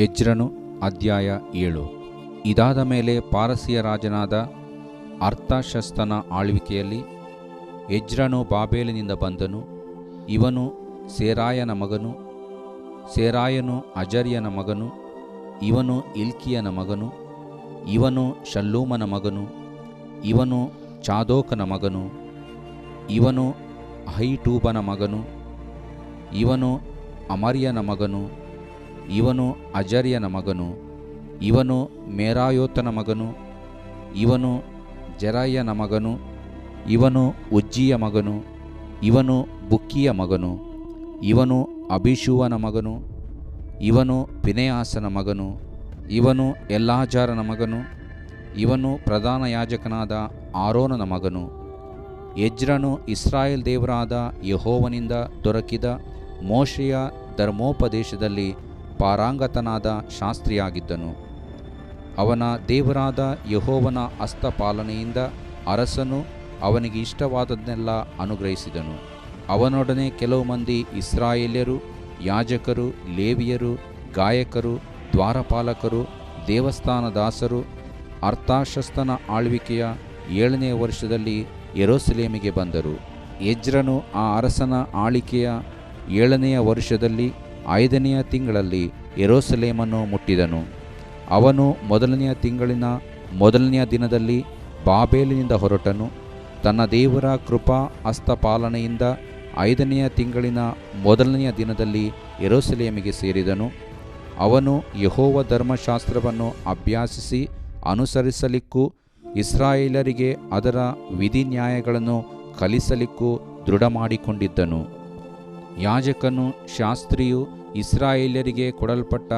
ಎಜ್ರನು ಅಧ್ಯಾಯ 7. ಇದಾದ ಮೇಲೆ ಪಾರಸಿಯ ರಾಜನಾದ ಅರ್ತಷಸ್ತನ ಆಳ್ವಿಕೆಯಲ್ಲಿ ಎಜ್ರನು ಬಾಬೇಲಿನಿಂದ ಬಂದನು. ಇವನು ಸೆರಾಯನ ಮಗನು, ಸೆರಾಯನು ಅಜರ್ಯನ ಮಗನು, ಇವನು ಇಲ್ಕಿಯನ ಮಗನು, ಇವನು ಶಲ್ಲೂಮನ ಮಗನು, ಇವನು ಚಾದೋಕನ ಮಗನು, ಇವನು ಅಹಿಟೂಬನ ಮಗನು, ಇವನು ಅಮರ್ಯನ ಮಗನು, ಇವನು ಅಜರ್ಯನ ಮಗನು, ಇವನು ಮೇರಾಯೋತನ ಮಗನು, ಇವನು ಜೆರಯ್ಯನ ಮಗನು, ಇವನು ಉಜ್ಜಿಯ ಮಗನು, ಇವನು ಬುಕ್ಕಿಯ ಮಗನು, ಇವನು ಅಬಿಷೂವನ ಮಗನು, ಇವನು ಪಿನೆಯಾಸನ ಮಗನು, ಇವನು ಎಲ್ಲಾಜಾರನ ಮಗನು, ಇವನು ಪ್ರಧಾನ ಯಾಜಕನಾದ ಆರೋನನ ಮಗನು. ಎಜ್ರನು ಇಸ್ರಾಯೇಲ್ ದೇವರಾದ ಯೆಹೋವನಿಂದ ದೊರಕಿದ ಮೋಶೆಯ ಧರ್ಮೋಪದೇಶದಲ್ಲಿ ಪಾರಂಗತನಾದ ಶಾಸ್ತ್ರಿಯಾಗಿದ್ದನು. ಅವನ ದೇವರಾದ ಯೆಹೋವನ ಹಸ್ತಪಾಲನೆಯಿಂದ ಅರಸನು ಅವನಿಗೆ ಇಷ್ಟವಾದದ್ದನ್ನೆಲ್ಲ ಅನುಗ್ರಹಿಸಿದನು. ಅವನೊಡನೆ ಕೆಲವು ಮಂದಿ ಇಸ್ರಾಯೇಲ್ಯರು, ಯಾಜಕರು, ಲೇವಿಯರು, ಗಾಯಕರು, ದ್ವಾರಪಾಲಕರು, ದೇವಸ್ಥಾನದಾಸರು ಅರ್ತಷಸ್ತನ ಆಳ್ವಿಕೆಯ 7ನೇ ವರ್ಷದಲ್ಲಿ ಯೆರೂಸಲೇಮಿಗೆ ಬಂದರು. ಎಜ್ರನು ಆ ಅರಸನ ಆಳ್ವಿಕೆಯ 7ನೆಯ ವರ್ಷದಲ್ಲಿ 5ನೆಯ ತಿಂಗಳಲ್ಲಿ ಯೆರೂಸಲೇಮನ್ನು ಮುಟ್ಟಿದನು. ಅವನು 1ನೆಯ ತಿಂಗಳಿನ 1ನೆಯ ದಿನದಲ್ಲಿ ಬಾಬೇಲಿನಿಂದ ಹೊರಟನು. ತನ್ನ ದೇವರ ಕೃಪಾ ಹಸ್ತಪಾಲನೆಯಿಂದ 5ನೆಯ ತಿಂಗಳಿನ 1ನೆಯ ದಿನದಲ್ಲಿ ಯೆರೂಸಲೇಮಿಗೆ ಸೇರಿದನು. ಅವನು ಯೆಹೋವ ಧರ್ಮಶಾಸ್ತ್ರವನ್ನು ಅಭ್ಯಾಸಿಸಿ ಅನುಸರಿಸಲಿಕ್ಕೂ ಇಸ್ರಾಯೇಲರಿಗೆ ಅದರ ವಿಧಿನ್ಯಾಯಗಳನ್ನು ಕಲಿಸಲಿಕ್ಕೂ ದೃಢಮಾಡಿಕೊಂಡಿದ್ದನು. ಯಾಜಕನು, ಶಾಸ್ತ್ರಿಯು ಇಸ್ರಾಯೇಲ್ಯರಿಗೆ ಕೊಡಲ್ಪಟ್ಟ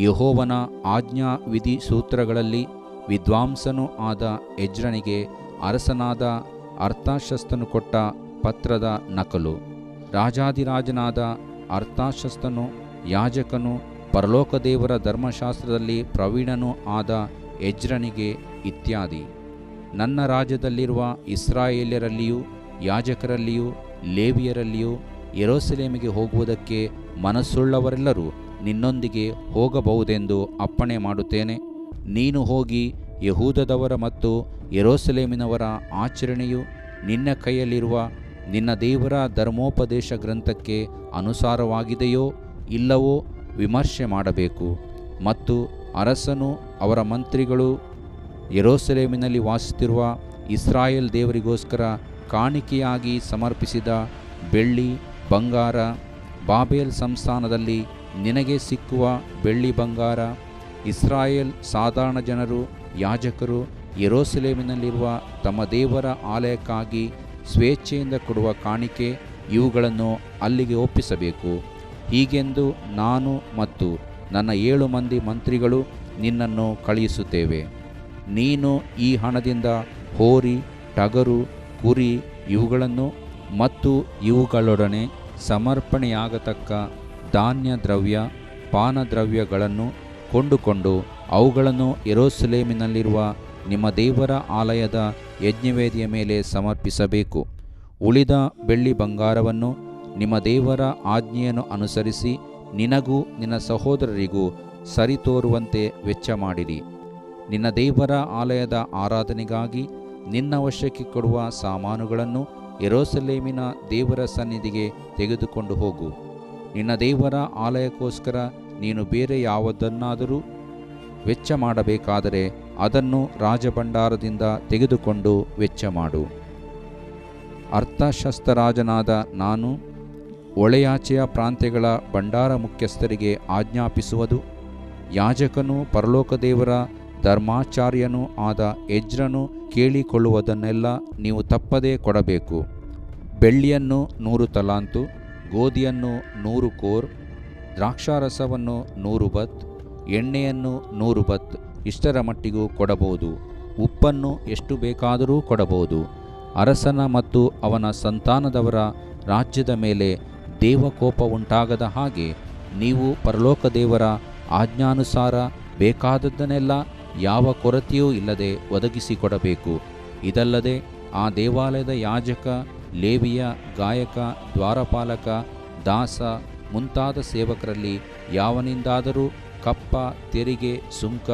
ಯೆಹೋವನ ಆಜ್ಞಾ ವಿಧಿ ಸೂತ್ರಗಳಲ್ಲಿ ವಿದ್ವಾಂಸನೂ ಆದ ಎಜ್ರನಿಗೆ ಅರಸನಾದ ಅರ್ತಷಸ್ತನು ಕೊಟ್ಟ ಪತ್ರದ ನಕಲು. ರಾಜಾಧಿರಾಜನಾದ ಅರ್ತಷಸ್ತನು ಯಾಜಕನು, ಪರಲೋಕದೇವರ ಧರ್ಮಶಾಸ್ತ್ರದಲ್ಲಿ ಪ್ರವೀಣನೂ ಆದ ಎಜ್ರನಿಗೆ ಇತ್ಯಾದಿ. ನನ್ನ ರಾಜ್ಯದಲ್ಲಿರುವ ಇಸ್ರಾಯೇಲ್ಯರಲ್ಲಿಯೂ ಯಾಜಕರಲ್ಲಿಯೂ ಲೇವಿಯರಲ್ಲಿಯೂ ಯೆರೂಸಲೇಮಿಗೆ ಹೋಗುವುದಕ್ಕೆ ಮನಸ್ಸುಳ್ಳವರೆಲ್ಲರೂ ನಿನ್ನೊಂದಿಗೆ ಹೋಗಬಹುದೆಂದು ಅಪ್ಪಣೆ ಮಾಡುತ್ತೇನೆ. ನೀನು ಹೋಗಿ ಯೆಹೂದದವರ ಮತ್ತು ಯೆರೂಸಲೇಮಿನವರ ಆಚರಣೆಯು ನಿನ್ನ ಕೈಯಲ್ಲಿರುವ ನಿನ್ನ ದೇವರ ಧರ್ಮೋಪದೇಶ ಗ್ರಂಥಕ್ಕೆ ಅನುಸಾರವಾಗಿದೆಯೋ ಇಲ್ಲವೋ ವಿಮರ್ಶೆ ಮಾಡಬೇಕು. ಮತ್ತು ಅರಸನು, ಅವರ ಮಂತ್ರಿಗಳು ಯೆರೂಸಲೇಮಿನಲ್ಲಿ ವಾಸಿಸುತ್ತಿರುವ ಇಸ್ರಾಯೇಲ್ ದೇವರಿಗೋಸ್ಕರ ಕಾಣಿಕೆಯಾಗಿ ಸಮರ್ಪಿಸಿದ ಬೆಳ್ಳಿ, ಬಂಗಾರ, ಬಾಬೇಲ್ ಸಂಸ್ಥಾನದಲ್ಲಿ ನಿನಗೆ ಸಿಕ್ಕುವ ಬೆಳ್ಳಿ ಬಂಗಾರ, ಇಸ್ರಾಯೇಲ್ ಸಾಧಾರಣ ಜನರು, ಯಾಜಕರು ಯೆರೂಸಲೇಮಿನಲ್ಲಿರುವ ತಮ್ಮ ದೇವರ ಆಲಯಕ್ಕಾಗಿ ಸ್ವೇಚ್ಛೆಯಿಂದ ಕೊಡುವ ಕಾಣಿಕೆ, ಇವುಗಳನ್ನು ಅಲ್ಲಿಗೆ ಒಪ್ಪಿಸಬೇಕು. ಹೀಗೆಂದು ನಾನು ಮತ್ತು ನನ್ನ 7 ಮಂದಿ ಮಂತ್ರಿಗಳು ನಿನ್ನನ್ನು ಕಳುಹಿಸುತ್ತೇವೆ. ನೀನು ಈ ಹಣದಿಂದ ಹೋರಿ, ಟಗರು, ಕುರಿ ಇವುಗಳನ್ನು ಮತ್ತು ಇವುಗಳೊಡನೆ ಸಮರ್ಪಣೆಯಾಗತಕ್ಕ ಧಾನ್ಯ ದ್ರವ್ಯ, ಪಾನದ್ರವ್ಯಗಳನ್ನು ಕೊಂಡುಕೊಂಡು ಅವುಗಳನ್ನು ಯೆರೂಸಲೇಮಿನಲ್ಲಿರುವ ನಿಮ್ಮ ದೇವರ ಆಲಯದ ಯಜ್ಞವೇದಿಯ ಮೇಲೆ ಸಮರ್ಪಿಸಬೇಕು. ಉಳಿದ ಬೆಳ್ಳಿ ಬಂಗಾರವನ್ನು ನಿಮ್ಮ ದೇವರ ಆಜ್ಞೆಯನ್ನು ಅನುಸರಿಸಿ ನಿನಗೂ ನಿನ್ನ ಸಹೋದರರಿಗೂ ಸರಿತೋರುವಂತೆ ವೆಚ್ಚ ಮಾಡಿರಿ. ನಿನ್ನ ದೇವರ ಆಲಯದ ಆರಾಧನೆಗಾಗಿ ನಿನ್ನ ವಶಕ್ಕೆ ಕೊಡುವ ಸಾಮಾನುಗಳನ್ನು ಯೆರೂಸಲೇಮಿನ ದೇವರ ಸನ್ನಿಧಿಗೆ ತೆಗೆದುಕೊಂಡು ಹೋಗು. ನಿನ್ನ ದೇವರ ಆಲಯಕ್ಕೋಸ್ಕರ ನೀನು ಬೇರೆ ಯಾವುದನ್ನಾದರೂ ವೆಚ್ಚ ಮಾಡಬೇಕಾದರೆ ಅದನ್ನು ರಾಜಭಂಡಾರದಿಂದ ತೆಗೆದುಕೊಂಡು ವೆಚ್ಚ ಮಾಡು. ಅರ್ತಷಸ್ತರಾಜನಾದ ನಾನು ಒಳೆಯಾಚೆಯ ಪ್ರಾಂತ್ಯಗಳ ಭಂಡಾರ ಮುಖ್ಯಸ್ಥರಿಗೆ ಆಜ್ಞಾಪಿಸುವುದು, ಯಾಜಕನೂ ಪರಲೋಕದೇವರ ಧರ್ಮಾಚಾರ್ಯನೂ ಆದ ಎಜ್ರನು ಕೇಳಿಕೊಳ್ಳುವುದನ್ನೆಲ್ಲ ನೀವು ತಪ್ಪದೇ ಕೊಡಬೇಕು. ಬೆಳ್ಳಿಯನ್ನು 100 ತಲಾಂತು, ಗೋಧಿಯನ್ನು 100 ಕೋರ್, ದ್ರಾಕ್ಷಾರಸವನ್ನು 100 ಬತ್, ಎಣ್ಣೆಯನ್ನು 100 ಬತ್, ಇಷ್ಟರ ಮಟ್ಟಿಗೂ ಕೊಡಬಹುದು. ಉಪ್ಪನ್ನು ಎಷ್ಟು ಬೇಕಾದರೂ ಕೊಡಬಹುದು. ಅರಸನ ಮತ್ತು ಅವನ ಸಂತಾನದವರ ರಾಜ್ಯದ ಮೇಲೆ ದೇವಕೋಪ ಉಂಟಾಗದ ಹಾಗೆ ನೀವು ಪರಲೋಕದೇವರ ಆಜ್ಞಾನುಸಾರ ಬೇಕಾದದ್ದನ್ನೆಲ್ಲ ಯಾವ ಕೊರತೆಯೂ ಇಲ್ಲದೆ ಒದಗಿಸಿಕೊಡಬೇಕು. ಇದಲ್ಲದೆ ಆ ದೇವಾಲಯದ ಯಾಜಕ, ಲೇವಿಯ, ಗಾಯಕ, ದ್ವಾರಪಾಲಕ, ದಾಸ ಮುಂತಾದ ಸೇವಕರಲ್ಲಿ ಯಾವನಿಂದಾದರೂ ಕಪ್ಪ, ತೆರಿಗೆ, ಸುಂಕ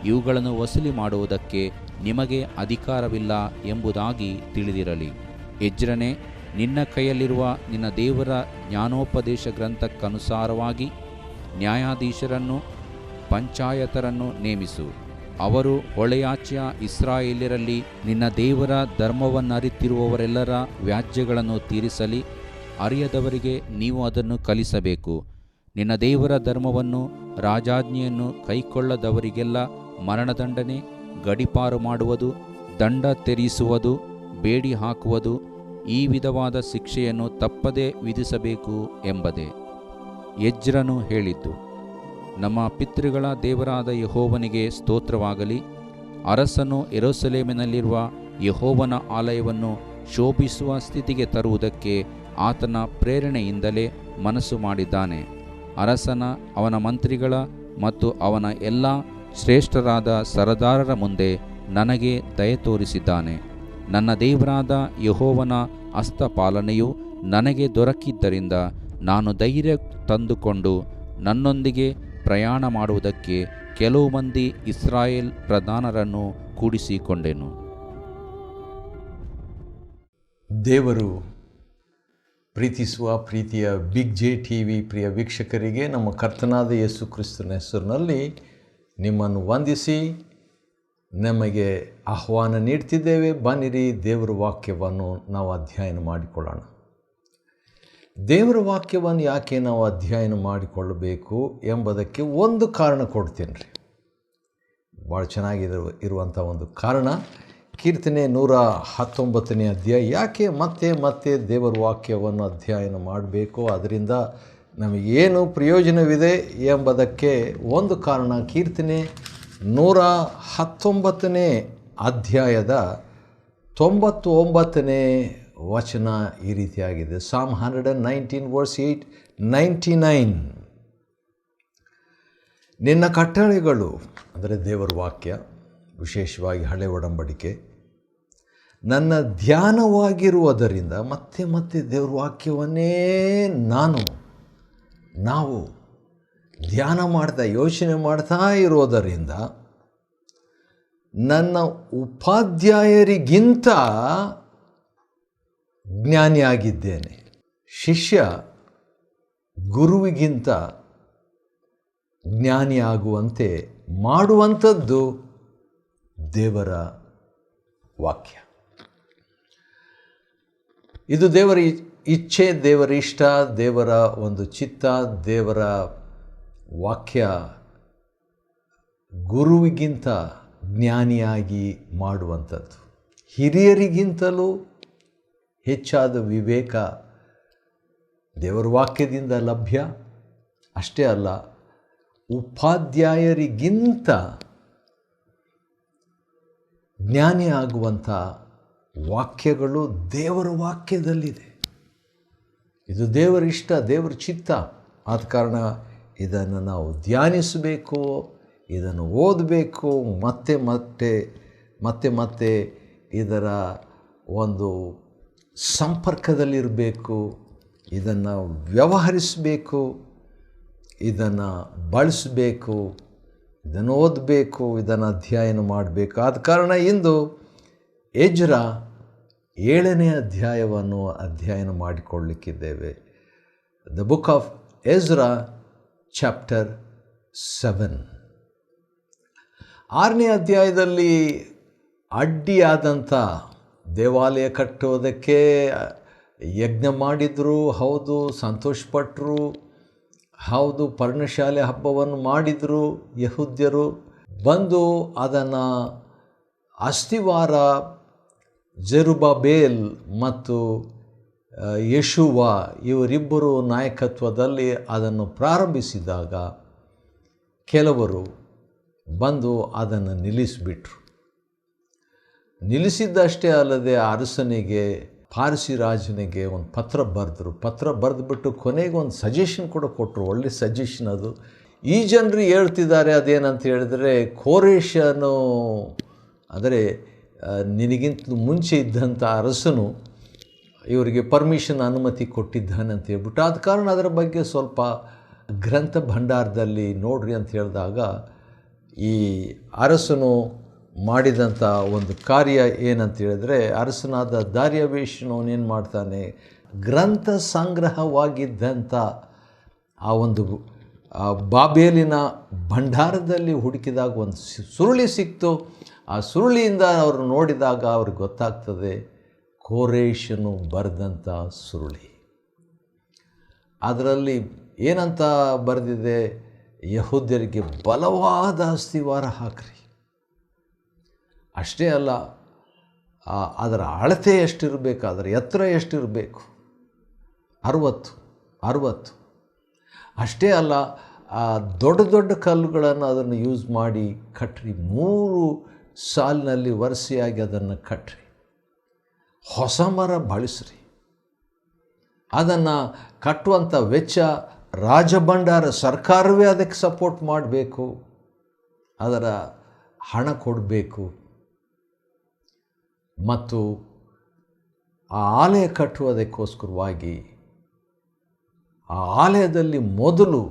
ಇವುಗಳನ್ನು ವಸೂಲಿ ಮಾಡುವುದಕ್ಕೆ ನಿಮಗೆ ಅಧಿಕಾರವಿಲ್ಲ ಎಂಬುದಾಗಿ ತಿಳಿದಿರಲಿ. ಎಜ್ರನೇ, ನಿನ್ನ ಕೈಯಲ್ಲಿರುವ ನಿನ್ನ ದೇವರ ಜ್ಞಾನೋಪದೇಶ ಗ್ರಂಥಕ್ಕನುಸಾರವಾಗಿ ನ್ಯಾಯಾಧೀಶರನ್ನು, ಪಂಚಾಯತರನ್ನು ನೇಮಿಸು. ಅವರು ಹೊಳೆಯಾಚೆಯ ಇಸ್ರಾಯೇಲ್ಯರಲ್ಲಿ ನಿನ್ನ ದೇವರ ಧರ್ಮವನ್ನರಿತಿರುವವರೆಲ್ಲರ ವ್ಯಾಜ್ಯಗಳನ್ನು ತೀರಿಸಲಿ. ಅರಿಯದವರಿಗೆ ನೀವು ಅದನ್ನು ಕಲಿಸಬೇಕು. ನಿನ್ನ ದೇವರ ಧರ್ಮವನ್ನು, ರಾಜಾಜ್ಞೆಯನ್ನು ಕೈಕೊಳ್ಳದವರಿಗೆಲ್ಲ ಮರಣದಂಡನೆ, ಗಡೀಪಾರು ಮಾಡುವುದು, ದಂಡ ತೆರಿಸುವುದು, ಬೇಡಿ ಹಾಕುವುದು, ಈ ವಿಧವಾದ ಶಿಕ್ಷೆಯನ್ನು ತಪ್ಪದೇ ವಿಧಿಸಬೇಕು ಎಂಬುದೇ. ಎಜ್ರನು ಹೇಳಿದ್ದು. ನಮ್ಮ ಪಿತೃಗಳ ದೇವರಾದ ಯೆಹೋವನಿಗೆ ಸ್ತೋತ್ರವಾಗಲಿ. ಅರಸನು ಯೆರೂಸಲೇಮಿನಲ್ಲಿರುವ ಯೆಹೋವನ ಆಲಯವನ್ನು ಶೋಭಿಸುವ ಸ್ಥಿತಿಗೆ ತರುವುದಕ್ಕೆ ಆತನ ಪ್ರೇರಣೆಯಿಂದಲೇ ಮನಸ್ಸು ಮಾಡಿದ್ದಾನೆ. ಅರಸನ, ಅವನ ಮಂತ್ರಿಗಳ ಮತ್ತು ಅವನ ಎಲ್ಲ ಶ್ರೇಷ್ಠರಾದ ಸರದಾರರ ಮುಂದೆ ನನಗೆ ದಯೆ ತೋರಿಸಿದ್ದಾನೆ. ನನ್ನ ದೇವರಾದ ಯೆಹೋವನ ಹಸ್ತಪಾಲನೆಯು ನನಗೆ ದೊರಕಿದ್ದರಿಂದ ನಾನು ಧೈರ್ಯ ತಂದುಕೊಂಡು ನನ್ನೊಂದಿಗೆ ಪ್ರಯಾಣ ಮಾಡುವುದಕ್ಕೆ ಕೆಲವು ಮಂದಿ ಇಸ್ರಾಯೇಲ್ ಪ್ರಧಾನರನ್ನು ಕೂಡಿಸಿಕೊಂಡೆನು. ದೇವರು ಪ್ರೀತಿಸುವ ಪ್ರೀತಿಯ ಬಿಗ್ ಜೆ ಟಿವಿ ಪ್ರಿಯ ವೀಕ್ಷಕರಿಗೆ ನಮ್ಮ ಕರ್ತನಾದ ಯೇಸು ಕ್ರಿಸ್ತನ ಹೆಸರಿನಲ್ಲಿ ನಿಮ್ಮನ್ನು ವಂದಿಸಿ ನಮಗೆ ಆಹ್ವಾನ ನೀಡ್ತಿದ್ದೇವೆ. ಬನ್ನಿರಿ, ದೇವರ ವಾಕ್ಯವನ್ನು ನಾವು ಅಧ್ಯಯನ ಮಾಡಿಕೊಳ್ಳೋಣ. ದೇವರ ವಾಕ್ಯವನ್ನು ಯಾಕೆ ನಾವು ಅಧ್ಯಯನ ಮಾಡಿಕೊಳ್ಳಬೇಕು ಎಂಬುದಕ್ಕೆ ಒಂದು ಕಾರಣ ಕೊಡ್ತೀನಿ ರೀ. ಭಾಳ ಇರುವಂಥ ಒಂದು ಕಾರಣ, ಕೀರ್ತನೆ 119ನೇ ಅಧ್ಯಾಯ. ಯಾಕೆ ಮತ್ತೆ ದೇವರ ವಾಕ್ಯವನ್ನು ಅಧ್ಯಯನ ಮಾಡಬೇಕು, ಅದರಿಂದ ನಮಗೇನು ಪ್ರಯೋಜನವಿದೆ ಎಂಬುದಕ್ಕೆ ಒಂದು ಕಾರಣ. ಕೀರ್ತನೆ 119ನೇ ಅಧ್ಯಾಯದ 99ನೇ ವಚನ ಈ ರೀತಿಯಾಗಿದೆ. Psalm 119 verse 8-99. ನಿನ್ನ ಕಟ್ಟಳೆಗಳು, ಅಂದರೆ ದೇವರ ವಾಕ್ಯ, ವಿಶೇಷವಾಗಿ ಹಳೆ ಒಡಂಬಡಿಕೆ, ನನ್ನ ಧ್ಯಾನವಾಗಿರುವುದರಿಂದ ಮತ್ತೆ ದೇವರ ವಾಕ್ಯವನ್ನೇ ನಾವು ಧ್ಯಾನ ಮಾಡ್ತಾ ಯೋಚನೆ ಮಾಡ್ತಾ ಇರೋದರಿಂದ ನನ್ನ ಉಪಾಧ್ಯಾಯರಿಗಿಂತ ಜ್ಞಾನಿಯಾಗಿದ್ದೇನೆ. ಶಿಷ್ಯ ಗುರುವಿಗಿಂತ ಜ್ಞಾನಿಯಾಗುವಂತೆ ಮಾಡುವಂಥದ್ದು ದೇವರ ವಾಕ್ಯ. ಇದು ದೇವರ ಇಚ್ಛೆ, ದೇವರ ಇಷ್ಟ, ದೇವರ ಒಂದು ಚಿತ್ತ. ದೇವರ ವಾಕ್ಯ ಗುರುವಿಗಿಂತ ಜ್ಞಾನಿಯಾಗಿ ಮಾಡುವಂಥದ್ದು. ಹಿರಿಯರಿಗಿಂತಲೂ ಹೆಚ್ಚಾದ ವಿವೇಕ ದೇವರ ವಾಕ್ಯದಿಂದ ಲಭ್ಯ. ಅಷ್ಟೇ ಅಲ್ಲ, ಉಪಾಧ್ಯಾಯರಿಗಿಂತ ಜ್ಞಾನಿಯಾಗುವಂಥ ವಾಕ್ಯಗಳು ದೇವರ ವಾಕ್ಯದಲ್ಲಿದೆ. ಇದು ದೇವರ ಇಷ್ಟ, ದೇವರ ಚಿತ್ತ. ಆದ ಕಾರಣ ಇದನ್ನು ನಾವು ಧ್ಯಾನಿಸಬೇಕು, ಇದನ್ನು ಓದಬೇಕು, ಮತ್ತೆ ಇದರ ಒಂದು ಸಂಪರ್ಕದಲ್ಲಿರಬೇಕು, ಇದನ್ನು ವ್ಯವಹರಿಸಬೇಕು, ಇದನ್ನು ಬಳಸಬೇಕು, ಇದನ್ನು ಓದಬೇಕು, ಇದನ್ನು ಅಧ್ಯಯನ ಮಾಡಬೇಕು. ಆದ ಕಾರಣ ಇಂದು ಎಜ್ರ 7ನೇ ಅಧ್ಯಾಯವನ್ನು ಅಧ್ಯಯನ ಮಾಡಿಕೊಳ್ಳಲಿಕ್ಕಿದ್ದೇವೆ. The book of Ezra chapter 7. 6ನೇ ಅಧ್ಯಾಯದಲ್ಲಿ ಅಡ್ಡಿಯಾದಂಥ ದೇವಾಲಯ ಕಟ್ಟೋದಕ್ಕೆ ಯಜ್ಞ ಮಾಡಿದರು, ಹೌದು, ಸಂತೋಷಪಟ್ಟರು, ಹೌದು, ಪರ್ಣಶಾಲೆ ಹಬ್ಬವನ್ನು ಮಾಡಿದರು. ಯಹೂದ್ಯರು ಬಂದು ಅದನ್ನು ಅಸ್ತಿವಾರ ಜೆರುಬ್ಬಾಬೆಲ್ ಮತ್ತು ಯೇಷುವ ಇವರಿಬ್ಬರು ನಾಯಕತ್ವದಲ್ಲಿ ಅದನ್ನು ಪ್ರಾರಂಭಿಸಿದಾಗ ಕೆಲವರು ಬಂದು ಅದನ್ನು ನಿಲ್ಲಿಸಿಬಿಟ್ರು. ನಿಲ್ಲಿಸಿದ್ದಷ್ಟೇ ಅಲ್ಲದೆ ಅರಸನಿಗೆ, ಪಾರಸಿ ರಾಜನಿಗೆ ಒಂದು ಪತ್ರ ಬರೆದುಬಿಟ್ಟು ಕೊನೆಗೆ ಒಂದು ಸಜೆಷನ್ ಕೂಡ ಕೊಟ್ಟರು. ಒಳ್ಳೆ ಸಜೆಷನ್ ಅದು. ಈ ಜನರು ಹೇಳ್ತಿದ್ದಾರೆ ಅದೇನಂತ ಹೇಳಿದರೆ, ಕೋರೇಶನು, ಅಂದರೆ ನಿನಗಿಂತ ಮುಂಚೆ ಇದ್ದಂಥ ಅರಸನು ಇವರಿಗೆ ಅನುಮತಿ ಕೊಟ್ಟಿದ್ದಾನೆ ಅಂತ ಹೇಳ್ಬಿಟ್ಟು, ಆದ ಕಾರಣ ಅದರ ಬಗ್ಗೆ ಸ್ವಲ್ಪ ಗ್ರಂಥ ಭಂಡಾರದಲ್ಲಿ ನೋಡ್ರಿ ಅಂತ ಹೇಳಿದಾಗ ಈ ಅರಸನು ಮಾಡಿದಂಥ ಒಂದು ಕಾರ್ಯ ಏನಂತ ಹೇಳಿದ್ರೆ, ಅರಸನಾದ ದಾರ್ಯಾವೇಶನು ಅವನೇನು ಮಾಡ್ತಾನೆ, ಗ್ರಂಥ ಸಂಗ್ರಹವಾಗಿದ್ದಂಥ ಆ ಒಂದು ಬಾಬೇಲಿನ ಭಂಡಾರದಲ್ಲಿ ಹುಡುಕಿದಾಗ ಒಂದು ಸುರುಳಿ ಸಿಕ್ತು. ಆ ಸುರುಳಿಯಿಂದ ಅವರು ನೋಡಿದಾಗ ಅವ್ರಿಗೆ ಗೊತ್ತಾಗ್ತದೆ ಕೋರೇಶನು ಬರೆದಂಥ ಸುರುಳಿ. ಅದರಲ್ಲಿ ಏನಂತ ಬರೆದಿದೆ, ಯಹೂದ್ಯರಿಗೆ ಬಲವಾದ ಅಸ್ತಿವಾರ ಹಾಕ್ರಿ. ಅಷ್ಟೇ ಅಲ್ಲ, ಅದರ ಅಳತೆ ಎಷ್ಟಿರಬೇಕು, ಅದರ ಎತ್ತರ ಎಷ್ಟಿರಬೇಕು, 60. ಅಷ್ಟೇ ಅಲ್ಲ, ದೊಡ್ಡ ದೊಡ್ಡ ಕಲ್ಲುಗಳನ್ನು ಅದನ್ನು ಯೂಸ್ ಮಾಡಿ ಕಟ್ರಿ, 3 ಸಾಲಿನಲ್ಲಿ ವರಿಸೆಯಾಗಿ ಅದನ್ನು ಕಟ್ರಿ. ಹೊಸ ಮರ ಬಳಸ್ರಿ. ಅದನ್ನು ಕಟ್ಟುವಂಥ ವೆಚ್ಚ ರಾಜಭಂಡಾರ ಸರ್ಕಾರವೇ ಅದಕ್ಕೆ ಸಪೋರ್ಟ್ ಮಾಡಬೇಕು, ಅದರ ಹಣ ಕೊಡಬೇಕು. ಮತ್ತು ಆ ಆಲಯ ಕಟ್ಟುವುದಕ್ಕೋಸ್ಕರವಾಗಿ ಆ ಆಲಯದಲ್ಲಿ ಮೊದಲು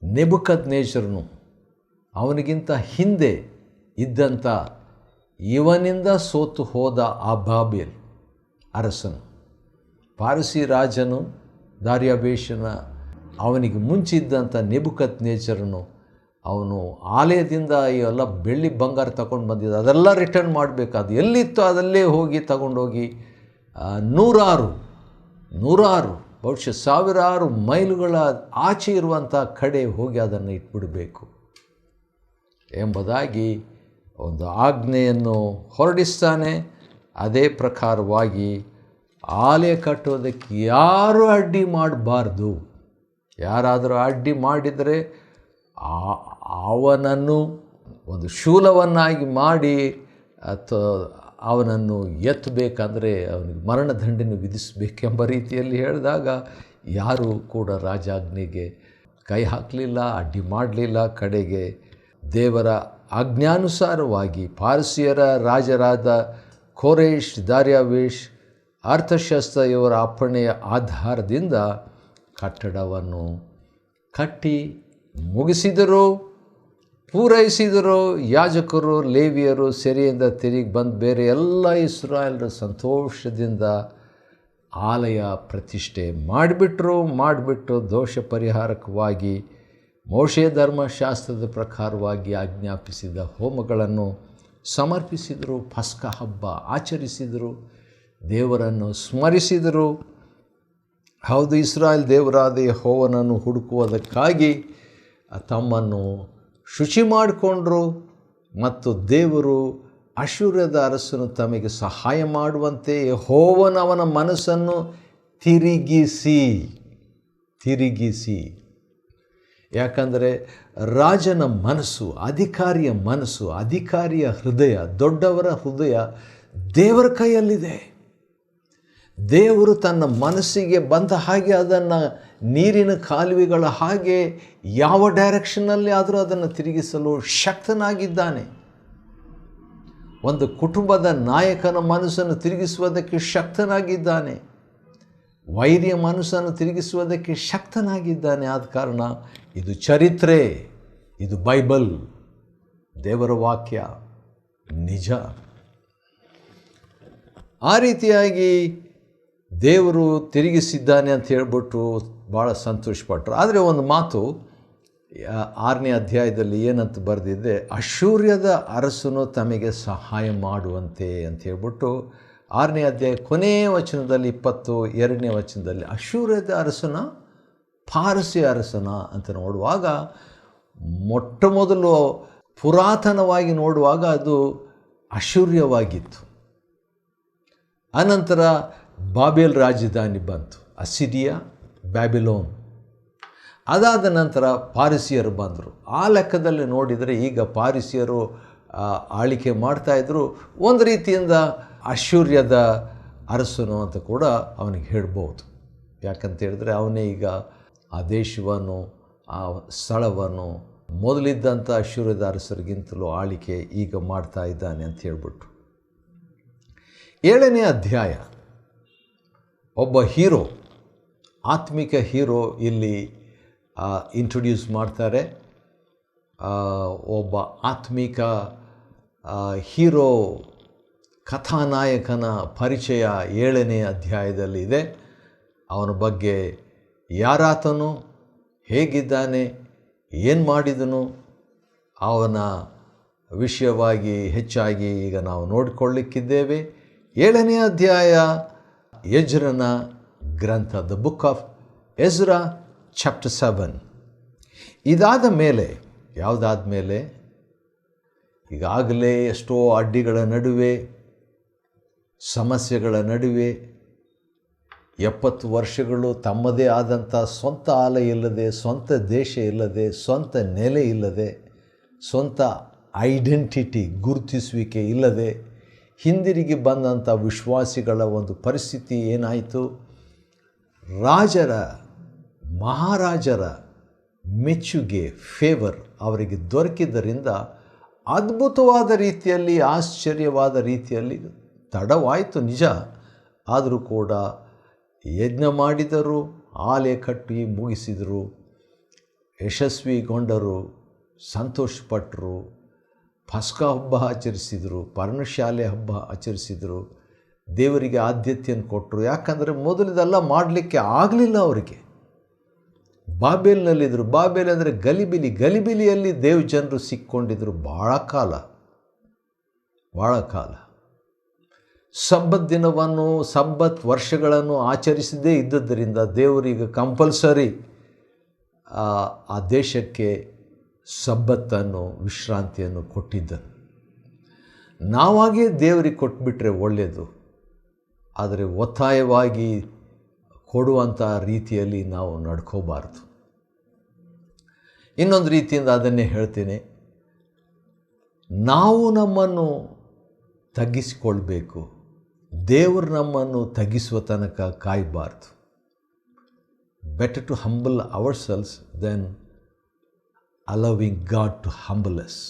ನೆಬೂಕದ್ನೆಚ್ಚರನು ಅವನಿಗಿಂತ ಹಿಂದೆ ಇದ್ದಂಥ ಇವನಿಂದ ಸೋತು ಹೋದ ಆ ಬಾಬೇಲ್ ಅರಸನು, ಪಾರಸಿ ರಾಜನು ದಾರ್ಯಾವೇಶನ ಅವನಿಗೆ ಮುಂಚಿದ್ದಂಥ ನೆಬೂಕದ್ನೆಚ್ಚರನು ಅವನು ಆಲಯದಿಂದ ಇವೆಲ್ಲ ಬೆಳ್ಳಿ ಬಂಗಾರ ತಗೊಂಡು ಬಂದಿದ್ದ, ಅದೆಲ್ಲ ರಿಟರ್ನ್ ಮಾಡಬೇಕು. ಅದು ಎಲ್ಲಿತ್ತು ಅದಲ್ಲೇ ಹೋಗಿ ತಗೊಂಡೋಗಿ ನೂರಾರು ಬಹುಶಃ 1000 ಮೈಲುಗಳ ಆಚೆ ಇರುವಂಥ ಕಡೆ ಹೋಗಿ ಅದನ್ನು ಇಟ್ಬಿಡಬೇಕು ಎಂಬುದಾಗಿ ಒಂದು ಆಜ್ಞೆಯನ್ನು ಹೊರಡಿಸ್ತಾನೆ. ಅದೇ ಪ್ರಕಾರವಾಗಿ ಆಲಯ ಕಟ್ಟೋದಕ್ಕೆ ಯಾರೂ ಅಡ್ಡಿ ಮಾಡಬಾರ್ದು. ಯಾರಾದರೂ ಅಡ್ಡಿ ಮಾಡಿದರೆ ಅವನನ್ನು ಒಂದು ಶೂಲವನ್ನಾಗಿ ಮಾಡಿ ಅಥವಾ ಅವನನ್ನು ಎತ್ತಬೇಕಂದ್ರೆ ಅವನಿಗೆ ಮರಣದಂಡನೆ ವಿಧಿಸಬೇಕೆಂಬ ರೀತಿಯಲ್ಲಿ ಹೇಳಿದಾಗ ಯಾರೂ ಕೂಡ ರಾಜಾಜ್ಞೆಗೆ ಕೈ ಹಾಕಲಿಲ್ಲ, ಅಡ್ಡಿ ಮಾಡಲಿಲ್ಲ. ಕಡೆಗೆ ದೇವರ ಆಜ್ಞಾನುಸಾರವಾಗಿ ಪಾರಸಿಯರ ರಾಜರಾದ ಕೋರೇಶ್, ದಾರ್ಯಾವೇಶ್, ಅರ್ತಷಸ್ತ ಇವರ ಅಪ್ಪಣೆಯ ಆಧಾರದಿಂದ ಕಟ್ಟಡವನ್ನು ಕಟ್ಟಿ ಮುಗಿಸಿದರು, ಪೂರೈಸಿದರು. ಯಾಜಕರು, ಲೇವಿಯರು ಸೆರೆಯಿಂದ ತಿರುಗಿ ಬಂದು ಬೇರೆ ಎಲ್ಲ ಇಸ್ರಾಯೇಲರ ಸಂತೋಷದಿಂದ ಆಲಯ ಪ್ರತಿಷ್ಠೆ ಮಾಡಿಬಿಟ್ಟು ದೋಷ ಪರಿಹಾರಕವಾಗಿ ಮೋಶೆ ಧರ್ಮಶಾಸ್ತ್ರದ ಪ್ರಕಾರವಾಗಿ ಆಜ್ಞಾಪಿಸಿದ ಹೋಮಗಳನ್ನು ಸಮರ್ಪಿಸಿದರು. ಪಸ್ಕ ಹಬ್ಬ ಆಚರಿಸಿದರು, ದೇವರನ್ನು ಸ್ಮರಿಸಿದರು. ಹೌದು, ಇಸ್ರಾಯೇಲ್ ದೇವರಾದ ಯೆಹೋವನನ್ನು ಹುಡುಕುವುದಕ್ಕಾಗಿ ತಮ್ಮನ್ನು ಶುಚಿ ಮಾಡಿಕೊಂಡರು. ಮತ್ತು ದೇವರು ಅಶ್ಶೂರದ ಅರಸನು ತಮಗೆ ಸಹಾಯ ಮಾಡುವಂತೆ ಯೆಹೋವನವನ ಮನಸ್ಸನ್ನು ತಿರುಗಿಸಿ. ಯಾಕಂದರೆ ರಾಜನ ಮನಸ್ಸು, ಅಧಿಕಾರಿಯ ಹೃದಯ, ದೊಡ್ಡವರ ಹೃದಯ ದೇವರ ಕೈಯಲ್ಲಿದೆ. ದೇವರು ತನ್ನ ಮನಸ್ಸಿಗೆ ಬಂದ ಹಾಗೆ ಅದನ್ನು ನೀರಿನ ಕಾಲುವೆಗಳ ಹಾಗೆ ಯಾವ ಡೈರೆಕ್ಷನ್ನಲ್ಲಿ ಆದರೂ ಅದನ್ನು ತಿರುಗಿಸಲು ಶಕ್ತನಾಗಿದ್ದಾನೆ. ಒಂದು ಕುಟುಂಬದ ನಾಯಕನ ಮನಸ್ಸನ್ನು ತಿರುಗಿಸುವುದಕ್ಕೆ ಶಕ್ತನಾಗಿದ್ದಾನೆ, ವೈರ್ಯ ಮನಸ್ಸನ್ನು ತಿರುಗಿಸುವುದಕ್ಕೆ ಶಕ್ತನಾಗಿದ್ದಾನೆ. ಆದ ಕಾರಣ ಇದು ಚರಿತ್ರೆ, ಇದು ಬೈಬಲ್, ದೇವರ ವಾಕ್ಯ ನಿಜ. ಆ ರೀತಿಯಾಗಿ ದೇವರು ತಿರುಗಿಸಿದ್ದಾನೆ ಅಂತ ಹೇಳ್ಬಿಟ್ಟು ಭಾಳ ಸಂತೋಷಪಟ್ಟರು. ಆದರೆ ಒಂದು ಮಾತು 6ನೇ ಅಧ್ಯಾಯದಲ್ಲಿ ಏನಂತ ಬರೆದಿದೆ, ಅಶ್ಶೂರ್ಯದ ಅರಸನು ತಮಗೆ ಸಹಾಯ ಮಾಡುವಂತೆ ಅಂತ ಹೇಳ್ಬಿಟ್ಟು 6ನೇ ಅಧ್ಯಾಯ ಕೊನೆಯ ವಚನದಲ್ಲಿ 22ನೇ ವಚನದಲ್ಲಿ ಅಶ್ಶೂರ್ಯದ ಅರಸನ, ಪಾರಸಿ ಅರಸನ ಅಂತ ನೋಡುವಾಗ, ಮೊಟ್ಟ ಮೊದಲು ಪುರಾತನವಾಗಿ ನೋಡುವಾಗ ಅದು ಅಶ್ಶೂರ್ಯವಾಗಿತ್ತು. ಅನಂತರ ಬಾಬೇಲ್ ರಾಜಧಾನಿ ಬಂತು, ಅಸಿರಿಯಾ, ಬ್ಯಾಬಿಲೋನ್. ಅದಾದ ನಂತರ ಪಾರಸಿಯರು ಬಂದರು. ಆ ಲೆಕ್ಕದಲ್ಲಿ ನೋಡಿದರೆ ಈಗ ಪಾರಸಿಯರು ಆಳಿಕೆ ಮಾಡ್ತಾಯಿದ್ರು. ಒಂದು ರೀತಿಯಿಂದ ಅಶ್ಶೂರ್ಯದ ಅರಸನು ಅಂತ ಕೂಡ ಅವನಿಗೆ ಹೇಳ್ಬೋದು. ಯಾಕಂತ ಹೇಳಿದ್ರೆ ಅವನೇ ಈಗ ಆ ದೇಶವನ್ನು, ಆ ಸ್ಥಳವನ್ನು ಮೊದಲಿದ್ದಂಥ ಅಶ್ಶೂರ್ಯದ ಅರಸರಿಗಿಂತಲೂ ಆಳಿಕೆ ಈಗ ಮಾಡ್ತಾ ಇದ್ದಾನೆ ಅಂತ ಹೇಳ್ಬಿಟ್ಟು. 7ನೇ ಅಧ್ಯಾಯ ಒಬ್ಬ ಹೀರೋ, ಆತ್ಮಿಕ ಹೀರೋ ಇಲ್ಲಿ ಇಂಟ್ರೊಡ್ಯೂಸ್ ಮಾಡ್ತಾರೆ. ಒಬ್ಬ ಆತ್ಮಿಕ ಹೀರೋ ಕಥಾನಾಯಕನ ಪರಿಚಯ 7ನೇ ಅಧ್ಯಾಯದಲ್ಲಿದೆ. ಅವನ ಬಗ್ಗೆ ಯಾರಾತನು, ಹೇಗಿದ್ದಾನೆ, ಏನು ಮಾಡಿದನು, ಅವನ ವಿಷಯವಾಗಿ ಹೆಚ್ಚಾಗಿ ಈಗ ನಾವು ನೋಡಿಕೊಳ್ಳಿಕ್ಕಿದ್ದೇವೆ. 7ನೇ ಅಧ್ಯಾಯ ಎಜ್ರನ ಗ್ರಂಥ, the book of Ezra chapter 7. ಇದಾದ ಮೇಲೆ, ಯಾವುದಾದ ಮೇಲೆ, ಈಗಾಗಲೇ ಎಷ್ಟೋ ಅಡ್ಡಿಗಳ ನಡುವೆ, ಸಮಸ್ಯೆಗಳ ನಡುವೆ 70 ವರ್ಷಗಳು ತಮ್ಮದೇ ಆದಂಥ ಸ್ವಂತ ಆಲಯ ಇಲ್ಲದೆ, ಸ್ವಂತ ದೇಶ ಇಲ್ಲದೆ, ಸ್ವಂತ ನೆಲೆ ಇಲ್ಲದೆ, ಸ್ವಂತ ಐಡೆಂಟಿಟಿ ಗುರುತಿಸುವಿಕೆ ಇಲ್ಲದೆ ಹಿಂದಿರುಗಿ ಬಂದಂಥ ವಿಶ್ವಾಸಿಗಳ ಒಂದು ಪರಿಸ್ಥಿತಿ ಏನಾಯಿತು? ರಾಜರ, ಮಹಾರಾಜರ ಮೆಚ್ಚುಗೆ, ಫೇವರ್ ಅವರಿಗೆ ದೊರಕಿದ್ದರಿಂದ ಅದ್ಭುತವಾದ ರೀತಿಯಲ್ಲಿ, ಆಶ್ಚರ್ಯವಾದ ರೀತಿಯಲ್ಲಿ, ತಡವಾಯಿತು ನಿಜ, ಆದರೂ ಕೂಡ ಯಜ್ಞ ಮಾಡಿದರು, ಆಲಯ ಕಟ್ಟಿ ಮುಗಿಸಿದರು, ಯಶಸ್ವಿಗೊಂಡರು, ಸಂತೋಷಪಟ್ಟರು, ಪಸ್ಕ ಹಬ್ಬ ಆಚರಿಸಿದರು, ಪರ್ಣಶಾಲೆ ಹಬ್ಬ ಆಚರಿಸಿದರು, ದೇವರಿಗೆ ಆದ್ಯತೆಯನ್ನು ಕೊಟ್ಟರು. ಯಾಕಂದರೆ ಮೊದಲಿದೆಲ್ಲ ಮಾಡಲಿಕ್ಕೆ ಆಗಲಿಲ್ಲ ಅವರಿಗೆ. ಬಾಬೇಲ್ನಲ್ಲಿದ್ದರು. ಬಾಬೇಲ್ ಅಂದರೆ ಗಲಿಬಿಲಿ. ಗಲಿಬಿಲಿಯಲ್ಲಿ ದೇವ ಜನರು ಸಿಕ್ಕೊಂಡಿದ್ದರು ಭಾಳ ಕಾಲ. ಸಬ್ಬತ್ ದಿನವನ್ನು, ಸಬ್ಬತ್ ವರ್ಷಗಳನ್ನು ಆಚರಿಸದೇ ಇದ್ದದ್ದರಿಂದ ದೇವರಿಗೆ ಕಂಪಲ್ಸರಿ ಆ ದೇಶಕ್ಕೆ ಸಬ್ಬತ್ತನ್ನು, ವಿಶ್ರಾಂತಿಯನ್ನು ಕೊಟ್ಟಿದ್ದನು. ನಾವಾಗೇ ದೇವರಿಗೆ ಕೊಟ್ಬಿಟ್ರೆ ಒಳ್ಳೆಯದು, ಆದರೆ ಒತ್ತಾಯವಾಗಿ ಕೊಡುವಂಥ ರೀತಿಯಲ್ಲಿ ನಾವು ನಡ್ಕೋಬಾರ್ದು. ಇನ್ನೊಂದು ರೀತಿಯಿಂದ ಅದನ್ನೇ ಹೇಳ್ತೇನೆ, ನಾವು ನಮ್ಮನ್ನು ತಗ್ಗಿಸಿಕೊಳ್ಬೇಕು, ದೇವರು ನಮ್ಮನ್ನು ತಗ್ಗಿಸುವ ತನಕ ಕಾಯಬಾರ್ದು. Better to humble ourselves than allowing God to humble us.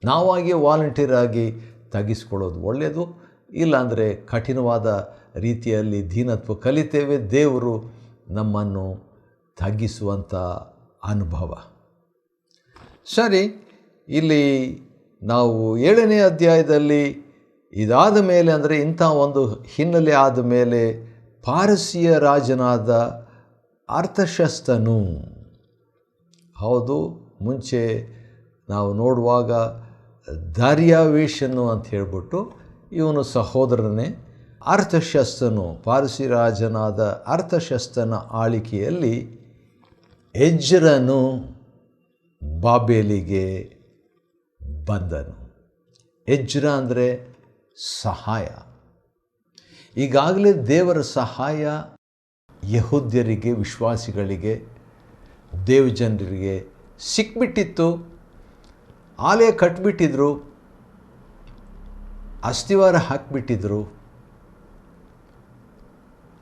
ನಾವಾಗೇ ವಾಲಂಟಿಯರ್ ಆಗಿ ತಗ್ಗಿಸ್ಕೊಳ್ಳೋದು ಒಳ್ಳೆಯದು. ಇಲ್ಲಾಂದರೆ ಕಠಿಣವಾದ ರೀತಿಯಲ್ಲಿ ದೀನತ್ವ ಕಲಿತೇವೆ, ದೇವರು ನಮ್ಮನ್ನು ತಗ್ಗಿಸುವಂಥ ಅನುಭವ. ಸರಿ, ಇಲ್ಲಿ ನಾವು 7ನೇ ಅಧ್ಯಾಯದಲ್ಲಿ ಇದಾದ ಮೇಲೆ, ಅಂದರೆ ಇಂಥ ಒಂದು ಹಿನ್ನೆಲೆ ಆದ ಮೇಲೆ, ಪಾರಸಿಯ ರಾಜನಾದ ಅರ್ತಷಸ್ತನು, ಹೌದು, ಮುಂಚೆ ನಾವು ನೋಡುವಾಗ ದಾರ್ಯಾವೇಷನು ಅಂತ ಹೇಳ್ಬಿಟ್ಟು ಇವನು ಸಹೋದರನೇ. ಅರ್ತಷಸ್ತನು, ಪಾರಸಿ ರಾಜನಾದ ಅರ್ತಷಸ್ತನ ಆಳಿಕೆಯಲ್ಲಿ ಎಜ್ರನು ಬಾಬೇಲಿಗೆ ಬಂದನು. ಎಜ್ರ ಅಂದರೆ ಸಹಾಯ. ಈಗಾಗಲೇ ದೇವರ ಸಹಾಯ ಯಹೂದ್ಯರಿಗೆ, ವಿಶ್ವಾಸಿಗಳಿಗೆ, ದೇವಜನರಿಗೆ ಸಿಕ್ಬಿಟ್ಟಿತ್ತು. ಆಲಯ ಕಟ್ಟಿಬಿಟ್ಟಿದ್ರು, ಅಸ್ಥಿವಾರ ಹಾಕಿಬಿಟ್ಟಿದ್ರು.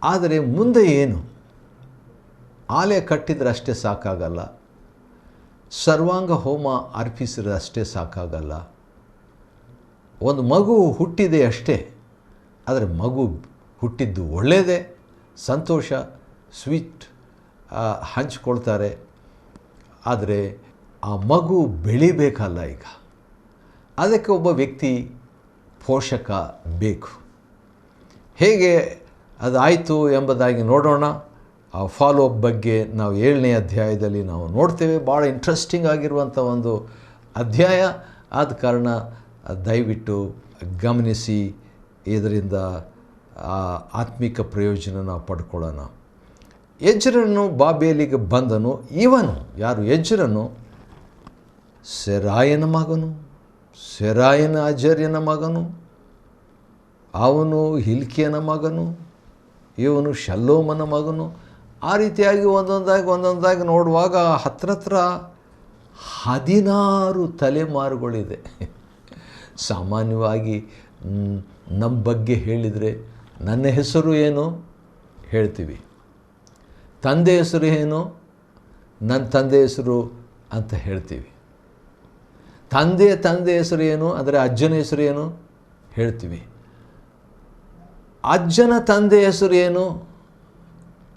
ಆದರೆ ಮುಂದೆ ಏನು? ಆಲಯ ಕಟ್ಟಿದ್ರೆ ಅಷ್ಟೇ ಸಾಕಾಗಲ್ಲ, ಸರ್ವಾಂಗ ಹೋಮ ಅರ್ಪಿಸಿದ್ರೆ ಅಷ್ಟೇ ಸಾಕಾಗಲ್ಲ. ಒಂದು ಮಗು ಹುಟ್ಟಿದೆ ಅಷ್ಟೇ, ಆದರೆ ಮಗು ಹುಟ್ಟಿದ್ದು ಒಳ್ಳೆಯದೇ, ಸಂತೋಷ, ಸ್ವೀಟ್ ಹಂಚ್ಕೊಳ್ತಾರೆ. ಆದರೆ ಆ ಮಗು ಬೆಳಿಬೇಕಲ್ಲ. ಈಗ ಅದಕ್ಕೆ ಒಬ್ಬ ವ್ಯಕ್ತಿ, ಪೋಷಕ ಬೇಕು. ಹೇಗೆ ಅದಾಯಿತು ಎಂಬುದಾಗಿ ನೋಡೋಣ. ಆ ಫಾಲೋ ಅಪ್ ಬಗ್ಗೆ ನಾವು 7ನೇ ಅಧ್ಯಾಯದಲ್ಲಿ ನಾವು ನೋಡ್ತೇವೆ. ಭಾಳ ಇಂಟ್ರೆಸ್ಟಿಂಗ್ ಆಗಿರುವಂಥ ಒಂದು ಅಧ್ಯಾಯ. ಆದ ಕಾರಣ ದಯವಿಟ್ಟು ಗಮನಿಸಿ, ಇದರಿಂದ ಆತ್ಮಿಕ ಪ್ರಯೋಜನ ನಾವು ಪಡ್ಕೊಳ್ಳೋಣ. ಎಜ್ರನು ಬಾಬೇಲಿಗೆ ಬಂದನು. ಇವನು ಯಾರು? ಎಜ್ರನು ಸೆರಾಯನ ಮಗನು, ಸೆರಾಯನ ಅಜರ್ಯನ ಮಗನು, ಅವನು ಹಿಲ್ಕಿಯನ ಮಗನು, ಇವನು ಶಲ್ಲೋಮನ ಮಗನು. ಆ ರೀತಿಯಾಗಿ ಒಂದೊಂದಾಗಿ ನೋಡುವಾಗ ಹತ್ರ 16 ತಲೆಮಾರುಗಳಿದೆ. ಸಾಮಾನ್ಯವಾಗಿ ನಮ್ಮ ಬಗ್ಗೆ ಹೇಳಿದರೆ, ನನ್ನ ಹೆಸರು ಏನು ಹೇಳ್ತೀವಿ, ತಂದೆ ಹೆಸರು ಏನು, ನನ್ನ ತಂದೆ ಹೆಸರು ಅಂತ ಹೇಳ್ತೀವಿ. ತಂದೆ ಹೆಸರು ಏನು ಅಂದರೆ ಅಜ್ಜನ ಹೆಸರು ಏನು ಹೇಳ್ತೀವಿ. ಅಜ್ಜನ ತಂದೆ ಹೆಸರು ಏನು?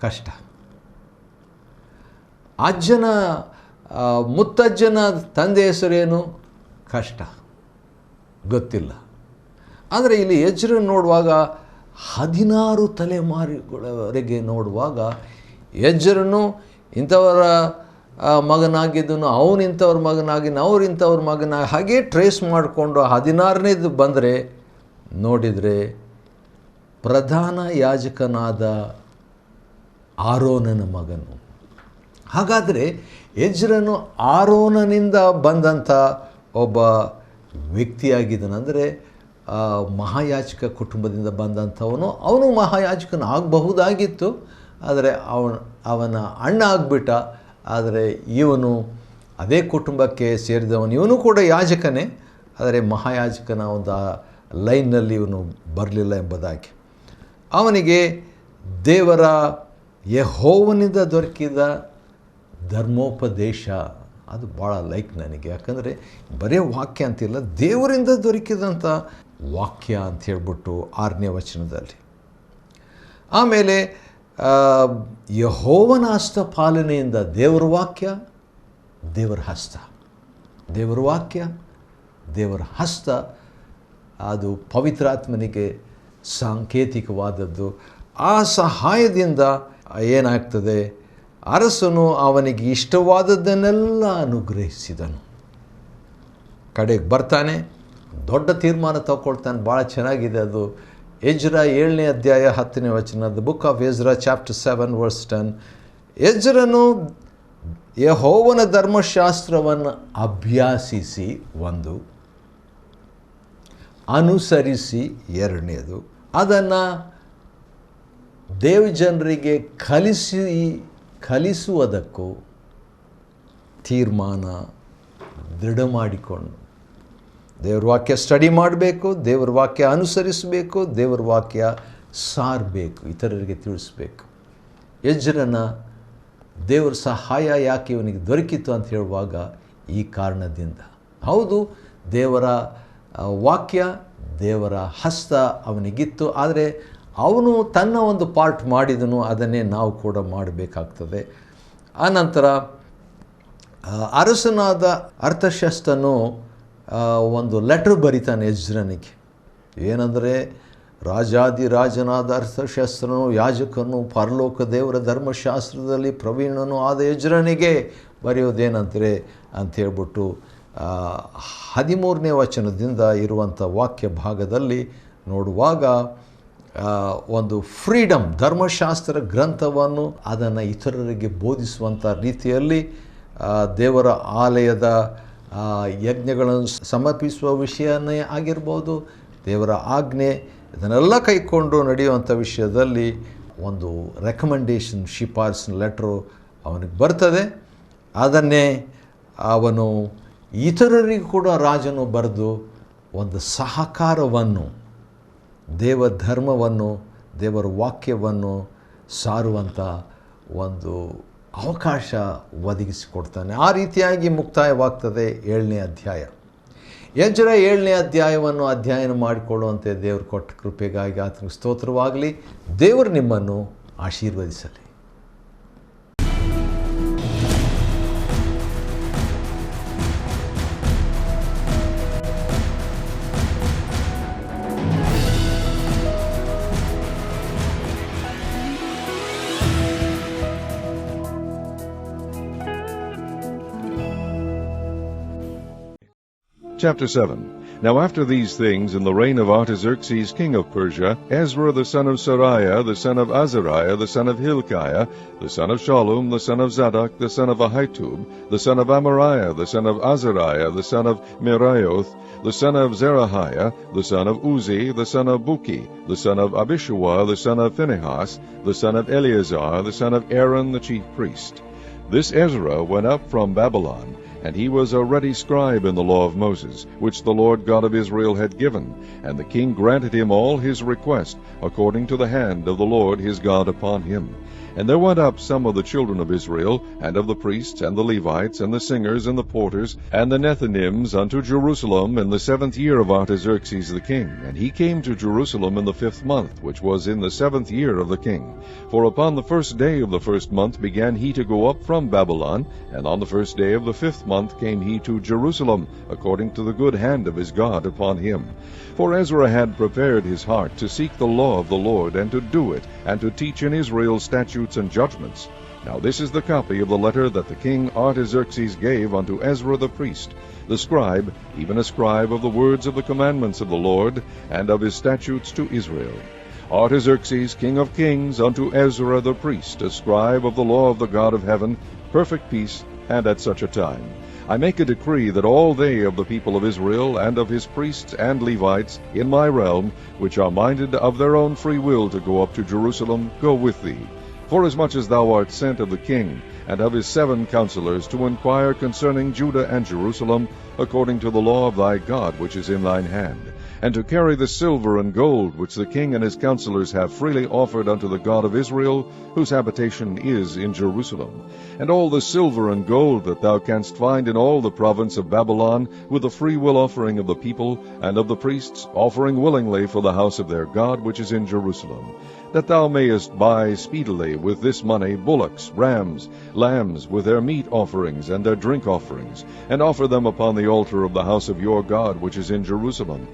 ಕಷ್ಟ. ಅಜ್ಜನ ಮುತ್ತಜ್ಜನ ತಂದೆ ಹೆಸರೇನು? ಕಷ್ಟ, ಗೊತ್ತಿಲ್ಲ. ಆದರೆ ಇಲ್ಲಿ ಎಜ್ರನ ನೋಡುವಾಗ 16 ತಲೆಮಾರುಗಳವರೆಗೆ ನೋಡುವಾಗ ಎಜ್ರನು ಇಂಥವರ ಮಗನಾಗಿದ್ದನು, ಅವನು ಇಂಥವ್ರ ಮಗನಾಗಿನ, ಅವ್ರು ಇಂಥವ್ರ ಮಗನಾಗಿ, ಹಾಗೆ ಟ್ರೇಸ್ ಮಾಡಿಕೊಂಡು 16ನೇದು ಬಂದರೆ ನೋಡಿದರೆ ಪ್ರಧಾನ ಯಾಜಕನಾದ ಆರೋನನ ಮಗನು. ಹಾಗಾದರೆ ಎಜ್ರನು ಆರೋನನಿಂದ ಬಂದಂಥ ಒಬ್ಬ ವ್ಯಕ್ತಿಯಾಗಿದ್ದಾನೆ. ಅಂದರೆ ಮಹಾಯಾಜಕ ಕುಟುಂಬದಿಂದ ಬಂದಂಥವನು. ಅವನು ಮಹಾಯಾಜಕನ ಆಗಬಹುದಾಗಿತ್ತು, ಆದರೆ ಅವನ ಅಣ್ಣ ಆಗಿಬಿಟ್ಟ. ಆದರೆ ಇವನು ಅದೇ ಕುಟುಂಬಕ್ಕೆ ಸೇರಿದವನು. ಇವನು ಕೂಡ ಯಾಜಕನೇ, ಆದರೆ ಮಹಾಯಾಜಕನ ಒಂದು ಲೈನ್ನಲ್ಲಿ ಇವನು ಬರಲಿಲ್ಲ ಎಂಬುದಾಗಿ. ಅವನಿಗೆ ದೇವರ ಯೆಹೋವನಿಂದ ದೊರಕಿದ ಧರ್ಮೋಪದೇಶ ಅದು ಭಾಳ ಲೈಕ್ ನನಗೆ. ಯಾಕಂದರೆ ಬರೀ ವಾಕ್ಯ ಅಂತಿಲ್ಲ, ದೇವರಿಂದ ದೊರಕಿದಂಥ ವಾಕ್ಯ ಅಂತ ಹೇಳ್ಬಿಟ್ಟು 6ನೇ ವಚನದಲ್ಲಿ. ಆಮೇಲೆ ಯೆಹೋವನ ಹಸ್ತ ಪಾಲನೆಯಿಂದ ದೇವರ ವಾಕ್ಯ, ದೇವರ ಹಸ್ತ, ದೇವರ ವಾಕ್ಯ, ದೇವರ ಹಸ್ತ, ಅದು ಪವಿತ್ರಾತ್ಮನಿಗೆ ಸಾಂಕೇತಿಕವಾದದ್ದು. ಆ ಸಹಾಯದಿಂದ ಏನಾಗ್ತದೆ, ಅರಸನು ಅವನಿಗೆ ಇಷ್ಟವಾದದ್ದನ್ನೆಲ್ಲ ಅನುಗ್ರಹಿಸಿದನು. ಕಡೆಗೆ ಬರ್ತಾನೆ, ದೊಡ್ಡ ತೀರ್ಮಾನ ತಗೊಳ್ತಾನೆ. ಭಾಳ ಚೆನ್ನಾಗಿದೆ ಅದು. ಎಜ್ರ 7ನೇ ಅಧ್ಯಾಯ 10ನೇ ವಚನ. The book of Ezra chapter 7 verse 10. ಎಜ್ರನು ಯೆಹೋವನ ಧರ್ಮಶಾಸ್ತ್ರವನ್ನು ಅಭ್ಯಾಸಿಸಿ 1, ಅನುಸರಿಸಿ 2ನೇದು, ಅದನ್ನು ದೇವಜನರಿಗೆ ಕಲಿಸುವುದಕ್ಕೂ ತೀರ್ಮಾನ ದೃಢ ಮಾಡಿಕೊಂಡು ದೇವ್ರ ವಾಕ್ಯ ಸ್ಟಡಿ ಮಾಡಬೇಕು, ದೇವ್ರ ವಾಕ್ಯ ಅನುಸರಿಸಬೇಕು, ದೇವ್ರ ವಾಕ್ಯ ಸಾರಬೇಕು, ಇತರರಿಗೆ ತಿಳಿಸ್ಬೇಕು. ಎಜ್ರನ ದೇವ್ರ ಸಹಾಯ ಯಾಕೆ ಇವನಿಗೆ ದೊರಕಿತು ಅಂತ ಹೇಳುವಾಗ ಈ ಕಾರಣದಿಂದ. ಹೌದು, ದೇವರ ವಾಕ್ಯ, ದೇವರ ಹಸ್ತ ಅವನಿಗಿತ್ತು, ಆದರೆ ಅವನು ತನ್ನ ಒಂದು ಪಾರ್ಟ್ ಮಾಡಿದನು. ಅದನ್ನೇ ನಾವು ಕೂಡ ಮಾಡಬೇಕಾಗ್ತದೆ. ಆನಂತರ ಅರಸನಾದ ಅರ್ತಷಸ್ತನು ಒಂದು ಲೆಟ್ರ್ ಬರಿತಾನೆ ಎಜ್ರನಿಗೆ. ಏನಂದರೆ, ರಾಜಾದಿರಾಜನಾದ ಅರ್ತಷಸ್ತನು, ಯಾಜಕನು, ಪರಲೋಕ ದೇವರ ಧರ್ಮಶಾಸ್ತ್ರದಲ್ಲಿ ಪ್ರವೀಣನು ಆದ ಎಜ್ರನಿಗೆ ಬರೆಯೋದೇನಂತಾರೆ ಅಂತ ಹೇಳ್ಬಿಟ್ಟು 13ನೇ ವಚನದಿಂದ ಇರುವಂಥ ವಾಕ್ಯ ಭಾಗದಲ್ಲಿ ನೋಡುವಾಗ ಒಂದು ಫ್ರೀಡಮ್, ಧರ್ಮಶಾಸ್ತ್ರ ಗ್ರಂಥವನ್ನು ಅದನ್ನು ಇತರರಿಗೆ ಬೋಧಿಸುವಂಥ ರೀತಿಯಲ್ಲಿ ದೇವರ ಆಲಯದ ಯಜ್ಞಗಳನ್ನು ಸಮರ್ಪಿಸುವ ವಿಷಯನೇ ಆಗಿರ್ಬೋದು, ದೇವರ ಆಜ್ಞೆ ಇದನ್ನೆಲ್ಲ ಕೈಕೊಂಡು ನಡೆಯುವಂಥ ವಿಷಯದಲ್ಲಿ ಒಂದು ರೆಕಮೆಂಡೇಷನ್, ಶಿಫಾರಸಿನ ಲೆಟ್ರು ಅವನಿಗೆ ಬರ್ತದೆ. ಅದನ್ನೇ ಅವನು ಇತರರಿಗೂ ಕೂಡ ರಾಜನು ಬರೆದು ಒಂದು ಸಹಕಾರವನ್ನು, ದೇವ ಧರ್ಮವನ್ನು, ದೇವರ ವಾಕ್ಯವನ್ನು ಸಾರುವಂಥ ಒಂದು ಅವಕಾಶ ಒದಗಿಸಿಕೊಡ್ತಾನೆ. ಆ ರೀತಿಯಾಗಿ ಮುಕ್ತಾಯವಾಗ್ತದೆ 7ನೇ ಅಧ್ಯಾಯ. ಎಜ್ರ 7ನೇ ಅಧ್ಯಾಯವನ್ನು ಅಧ್ಯಯನ ಮಾಡಿಕೊಳ್ಳುವಂತೆ ದೇವರು ಕೊಟ್ಟ ಕೃಪೆಗಾಗಿ ಆತನಿಗೆ ಸ್ತೋತ್ರವಾಗಲಿ. ದೇವರು ನಿಮ್ಮನ್ನು ಆಶೀರ್ವದಿಸಲಿ. Chapter 7. Now after these things, in the reign of Artaxerxes king of Persia, Ezra the son of Sariah, the son of Azariah, the son of Hilkiah, the son of Shallum, the son of Zadok, the son of Ahitub, the son of Amariah, the son of Azariah, the son of Meraioth, the son of Zerahiah, the son of Uzi, the son of Buki, the son of Abishua, the son of Phinehas, the son of Eleazar, the son of Aaron the chief priest. This Ezra went up from Babylon, and he was a ready scribe in the law of Moses, which the Lord God of Israel had given. And the king granted him all his request, according to the hand of the Lord his God upon him. And there went up some of the children of Israel, and of the priests, and the Levites, and the singers, and the porters, and the Nethinims, unto Jerusalem in the 7th year of Artaxerxes the king. And he came to Jerusalem in the 5th month, which was in the 7th year of the king. For upon the 1st day of the 1st month began he to go up from Babylon, and on the 1st day of the 5th month came he to Jerusalem, according to the good hand of his God upon him. For Ezra had prepared his heart to seek the law of the Lord, and to do it, and to teach in Israel statutes and judgments. Now this is the copy of the letter that the king Artaxerxes gave unto Ezra the priest, the scribe, even a scribe of the words of the commandments of the Lord, and of his statutes to Israel. Artaxerxes, king of kings, unto Ezra the priest, a scribe of the law of the God of heaven, perfect peace, and at such a time. I make a decree that all they of the people of Israel, and of his priests and Levites, in my realm, which are minded of their own free will to go up to Jerusalem, go with thee. Forasmuch as thou art sent of the king, and of his 7 counselors, to inquire concerning Judah and Jerusalem, according to the law of thy God which is in thine hand, and to carry the silver and gold which the king and his counselors have freely offered unto the God of Israel, whose habitation is in Jerusalem. And all the silver and gold that thou canst find in all the province of Babylon, with the free will offering of the people, and of the priests, offering willingly for the house of their God which is in Jerusalem, that thou mayest buy speedily with this money bullocks, rams, lambs, with their meat offerings and their drink offerings, and offer them upon the altar of the house of your God which is in Jerusalem.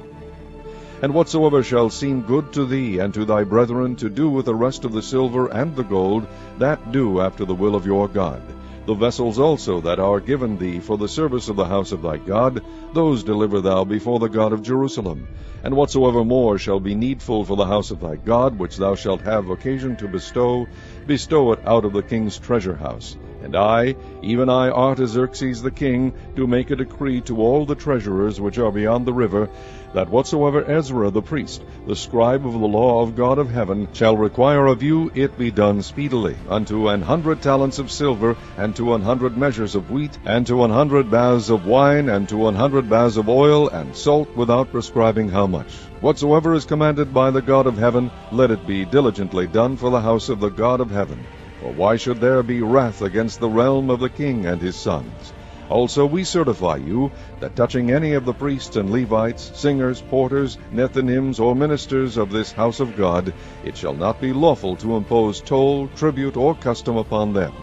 And whatsoever shall seem good to thee and to thy brethren to do with the rest of the silver and the gold, that do after the will of your God. The vessels also that are given thee for the service of the house of thy God, those deliver thou before the God of Jerusalem. And whatsoever more shall be needful for the house of thy God, which thou shalt have occasion to bestow, bestow it out of the king's treasure house. And I, even I, Artaxerxes the king, do make a decree to all the treasurers which are beyond the river, that whatsoever Ezra the priest, the scribe of the law of God of heaven, shall require of you, it be done speedily, unto 100 talents of silver, and to 100 measures of wheat, and to 100 baths of wine, and to 100 baths of oil, and salt, without prescribing how much. Whatsoever is commanded by the God of heaven, let it be diligently done for the house of the God of heaven. For why should there be wrath against the realm of the king and his sons? Also we certify you, that touching any of the priests and Levites, singers, porters, Nethinims, or ministers of this house of God, it shall not be lawful to impose toll, tribute, or custom upon them.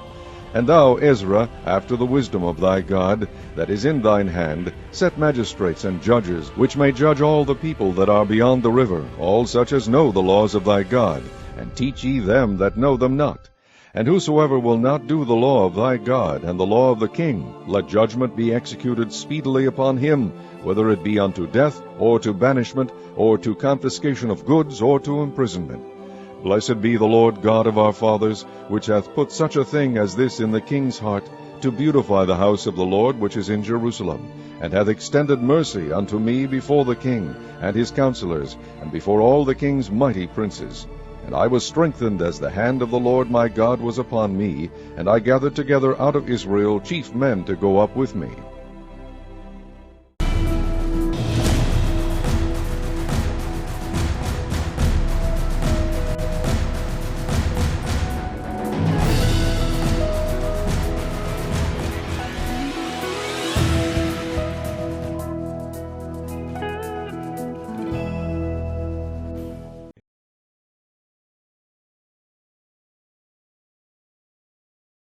And thou, Ezra, after the wisdom of thy God, that is in thine hand, set magistrates and judges, which may judge all the people that are beyond the river, all such as know the laws of thy God, and teach ye them that know them not. And whosoever will not do the law of thy God, and the law of the king, let judgment be executed speedily upon him, whether it be unto death, or to banishment, or to confiscation of goods, or to imprisonment. Blessed be the Lord God of our fathers, which hath put such a thing as this in the king's heart, to beautify the house of the Lord which is in Jerusalem, and hath extended mercy unto me before the king, and his counselors, and before all the king's mighty princes. And I was strengthened as the hand of the Lord my God was upon me, and I gathered together out of Israel chief men to go up with me.